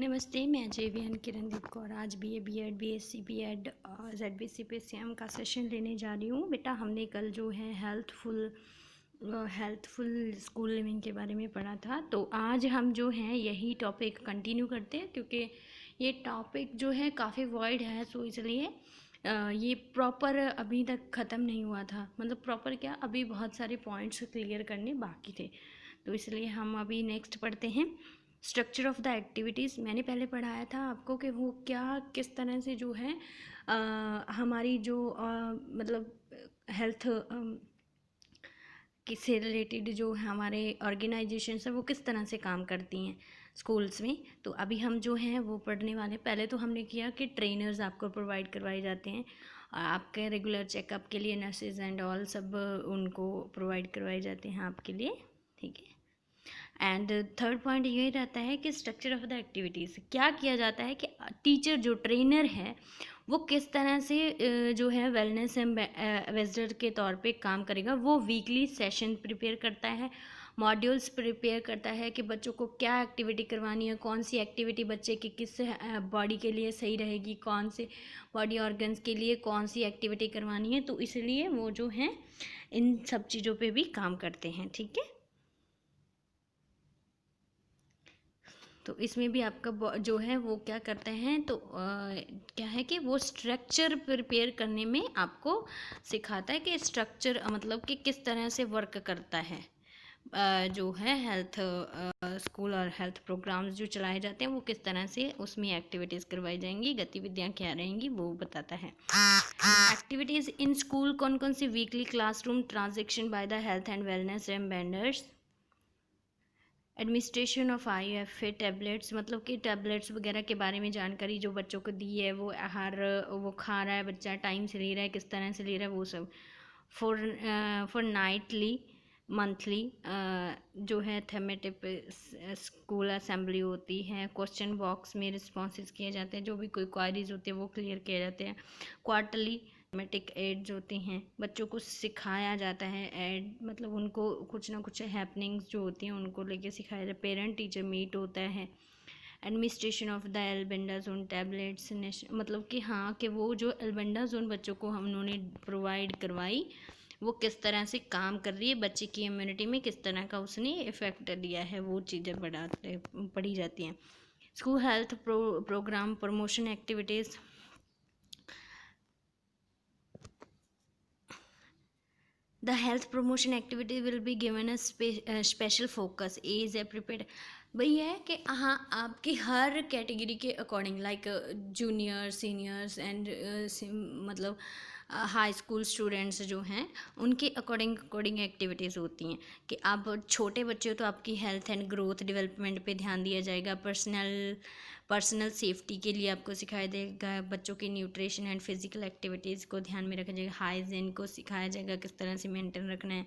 नमस्ते, मैं जेवीएन किरणदीप कौर आज बीए, बीएड, बीएससी, बीएड और जेडबीसी पीसीएम का सेशन लेने जा रही हूँ। बेटा, हमने कल जो है हेल्थफुल स्कूल लिविंग के बारे में पढ़ा था, तो आज हम जो है यही टॉपिक कंटिन्यू करते हैं, क्योंकि ये टॉपिक जो है काफ़ी वाइड है। सो इसलिए ये प्रॉपर अभी तक ख़त्म नहीं हुआ था। मतलब प्रॉपर क्या, अभी बहुत सारे पॉइंट्स क्लियर करने बाकी थे, तो इसलिए हम अभी नेक्स्ट पढ़ते हैं। स्ट्रक्चर ऑफ द एक्टिविटीज़ मैंने पहले पढ़ाया था आपको कि वो क्या किस तरह से जो है हमारी जो मतलब हेल्थ से रिलेटेड जो हमारे ऑर्गेनाइजेशन है वो किस तरह से काम करती हैं स्कूल्स में। तो अभी हम जो हैं वो पढ़ने वाले। पहले तो हमने किया कि ट्रेनर्स आपको प्रोवाइड करवाए जाते हैं और आपके रेगुलर चेकअप के लिए नर्सेज एंड ऑल सब उनको प्रोवाइड करवाए जाते हैं आपके लिए, ठीक है। एंड थर्ड पॉइंट ये रहता है कि स्ट्रक्चर ऑफ द एक्टिविटीज़ क्या किया जाता है कि टीचर जो ट्रेनर है वो किस तरह से जो है वेलनेस एम्बेसडर के तौर पे काम करेगा। वो वीकली सेशन प्रिपेयर करता है, मॉड्यूल्स प्रिपेयर करता है कि बच्चों को क्या एक्टिविटी करवानी है, कौन सी एक्टिविटी बच्चे की किस बॉडी के लिए सही रहेगी, कौन से बॉडी ऑर्गन्स के लिए कौन सी एक्टिविटी करवानी है। तो इसलिए वो जो है इन सब चीज़ों पे भी काम करते हैं, ठीक है। तो इसमें भी आपका जो है वो क्या करते हैं, तो क्या है कि वो स्ट्रक्चर प्रिपेयर करने में आपको सिखाता है कि स्ट्रक्चर मतलब कि किस तरह से वर्क करता है। जो है हेल्थ स्कूल और हेल्थ प्रोग्राम्स जो चलाए जाते हैं वो किस तरह से उसमें एक्टिविटीज़ करवाई जाएंगी, गतिविधियाँ क्या रहेंगी, वो बताता है। एक्टिविटीज़ इन स्कूल कौन कौन सी, weekly classroom transaction by the health and wellness ambassadors, administration of IUFA tablets, मतलब कि टैबलेट्स वगैरह के बारे में जानकारी जो बच्चों को दी है, वो आहार वो खा रहा है बच्चा, टाइम से ले रहा है, किस तरह से ले रहा है, वो सब। फॉर नाइटली मंथली जो है थेमेटिव स्कूल असेंबली होती है। क्वेश्चन बॉक्स में रिस्पॉन्सेज किए जाते हैं, जो भी कोई क्वारीज होती है वो क्लियर किए जाते हैं। क्वार्टरली थेमेटिक एड्स होती हैं, बच्चों को सिखाया जाता है एड, मतलब उनको कुछ ना कुछ हैपनिंग्स जो होती हैं उनको लेके सिखाया जाता है। पेरेंट टीचर मीट होता है। एडमिनिस्ट्रेशन ऑफ द एल्बेंडाजोन टैबलेट्स, मतलब कि हाँ कि वो जो एल्बेंडाजोन बच्चों को हम उन्होंने प्रोवाइड करवाई वो किस तरह से काम कर रही है, बच्चे की इम्यूनिटी में किस तरह का उसने इफ़ेक्ट दिया है, वो चीज़ें पढ़ी जाती हैं। School health programme promotion activities, the health promotion activity will be given a special focus is a prepared। वही है कि हाँ आपकी हर कैटेगरी के according, like junior seniors and मतलब हाई स्कूल स्टूडेंट्स जो हैं उनके अकॉर्डिंग एक्टिविटीज़ होती हैं कि आप छोटे बच्चे हो तो आपकी हेल्थ एंड ग्रोथ डेवलपमेंट पे ध्यान दिया जाएगा। पर्सनल सेफ्टी के लिए आपको सिखाया जाएगा, बच्चों की न्यूट्रिशन एंड फिजिकल एक्टिविटीज़ को ध्यान में रखा जाएगा, हाइजीन को सिखाया जाएगा किस तरह से मेंटेन रखना है।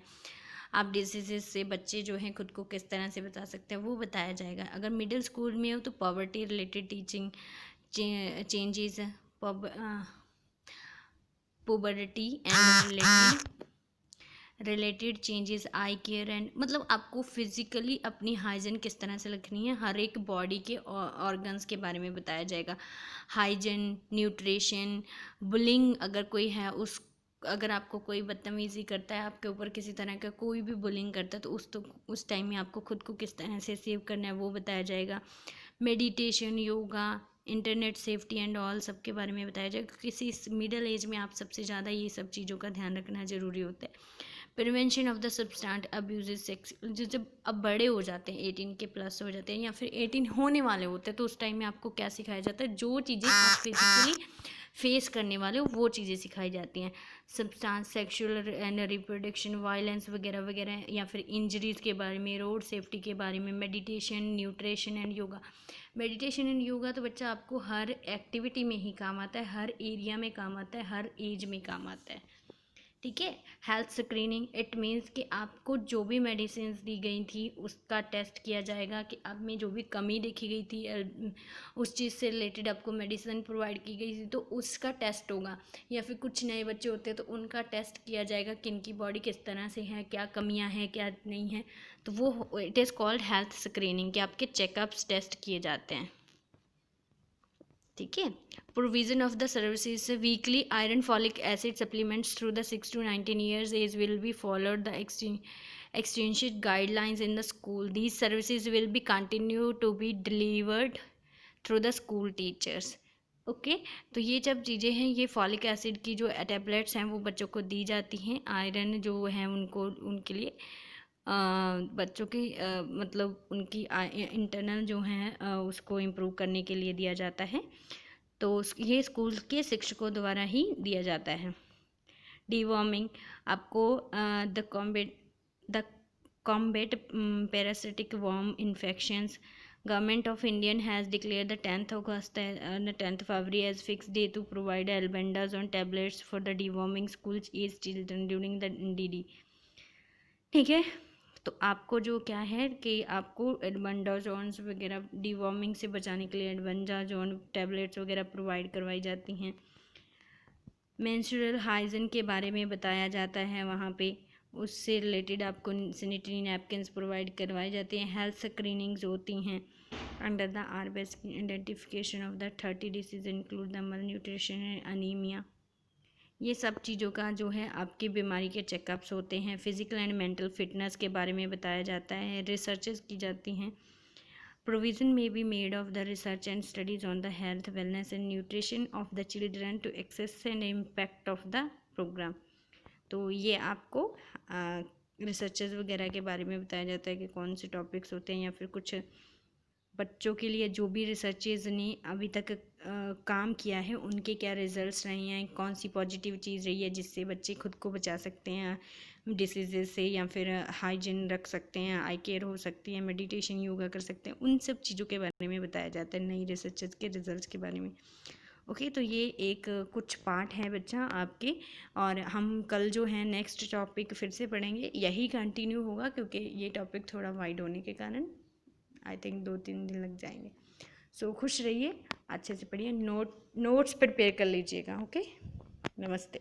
आप डिजीज़ से बच्चे जो हैं खुद को किस तरह से बचा सकते हैं वो बताया जाएगा। अगर मिडिल स्कूल में हो तो poverty related teaching changes, puberty and related changes, I care and, मतलब आपको फिजिकली अपनी हाइजीन किस तरह से रखनी है, हर एक बॉडी के ऑर्गन्स के बारे में बताया जाएगा। हाइजीन, न्यूट्रिशन, बुलिंग अगर कोई है उस, अगर आपको कोई बदतमीज़ी करता है, आपके ऊपर किसी तरह का कोई भी बुलिंग करता है तो उस टाइम में आपको खुद को किस तरह से सेव करना है वो बताया जाएगा। Meditation, yoga, internet safety and all सब के बारे में बताया जाएगा। किसी मिडिल एज में आप सबसे ज़्यादा ये सब चीज़ों का ध्यान रखना ज़रूरी होता है। Prevention of the substance abuse sex, जो जब अब बड़े हो जाते हैं 18 के प्लस हो जाते हैं या फिर 18 होने वाले होते हैं तो उस टाइम में आपको क्या सिखाया जाता है, जो चीज़ें आप फिजिकली फेस करने वाले हो वो चीज़ें सिखाई जाती हैं। Substance, sexual and reproduction, violence वगैरह वगैरह, या फिर इंजरीज़ के बारे में, रोड सेफ्टी के बारे में। Meditation, nutrition and yoga. Meditation and yoga तो बच्चा आपको हर एक्टिविटी में ही काम आता है, हर एरिया में काम आता है, हर एज में काम आता है, ठीक है। हेल्थ स्क्रीनिंग, इट मीन्स कि आपको जो भी मेडिसिन दी गई थी उसका टेस्ट किया जाएगा कि आप में जो भी कमी देखी गई थी उस चीज़ से रिलेटेड आपको मेडिसिन प्रोवाइड की गई थी तो उसका टेस्ट होगा। या फिर कुछ नए बच्चे होते हैं तो उनका टेस्ट किया जाएगा कि इनकी बॉडी किस तरह से है, क्या कमियां हैं क्या नहीं है, तो वो it is called health screening कि आपके चेकअप्स टेस्ट किए जाते हैं। ठीक है। Provision of the services, weekly iron folic acid supplements through the 6 to 19 years age will be followed the extension guidelines in the school. These services will be continue to be delivered through the school teachers. Okay, तो ये जब चीज़ें हैं, ये folic acid की जो tablets हैं वो बच्चों को दी जाती हैं, आयरन जो है उनको उनके लिए बच्चों की मतलब उनकी इंटरनल जो है उसको इम्प्रूव करने के लिए दिया जाता है। तो ये स्कूल के शिक्षकों द्वारा ही दिया जाता है। डीवॉर्मिंग, आपको the combat parasitic worm infections, government of Indian has declare the 10th August and 10th February as fixed day to provide albendazole tablets for the deworming school age children during the DD। ठीक है, तो आपको जो क्या है कि आपको एल्बेंडाजोन्स वगैरह डीवॉर्मिंग से बचाने के लिए एल्बेंडाजोन टैबलेट्स वगैरह प्रोवाइड करवाई जाती हैं। मेंस्ट्रुअल हाइजीन के बारे में बताया जाता है वहाँ पे, उससे रिलेटेड आपको सैनिटरी नैपकिन्स प्रोवाइड करवाई जाती हैं। हेल्थ स्क्रीनिंग्स होती हैं under the RBS. Identification of the 30 disease include the मल न्यूट्रिशन एंड अनीमिया। ये सब चीज़ों का जो है आपकी बीमारी के चेकअप्स होते हैं। फिजिकल एंड मेंटल फिटनेस के बारे में बताया जाता है, रिसर्चेस की जाती हैं। प्रोविजन में be made of the research and studies on the health wellness and nutrition of the children to access and impact of the programme. तो ये आपको रिसर्चेस वगैरह के बारे में बताया जाता है कि कौन से टॉपिक्स होते हैं, या फिर कुछ बच्चों के लिए जो भी रिसर्चेज ने अभी तक काम किया है उनके क्या रिजल्ट्स रहे हैं, कौन सी पॉजिटिव चीज़ रही है जिससे बच्चे खुद को बचा सकते हैं डिसीजेज से, या फिर हाइजीन रख सकते हैं, आई केयर हो सकती है, मेडिटेशन योगा कर सकते हैं, उन सब चीज़ों के बारे में बताया जाता है, नई रिसर्चेज के रिजल्ट्स के बारे में। ओके, तो ये एक कुछ पार्ट है बच्चा आपके, और हम कल जो है नेक्स्ट टॉपिक फिर से पढ़ेंगे, यही कंटिन्यू होगा क्योंकि ये टॉपिक थोड़ा वाइड होने के कारण आई थिंक 2-3 दिन लग जाएंगे। सो खुश रहिए, अच्छे से पढ़िए, नोट्स प्रिपेयर कर लीजिएगा। ओके, नमस्ते।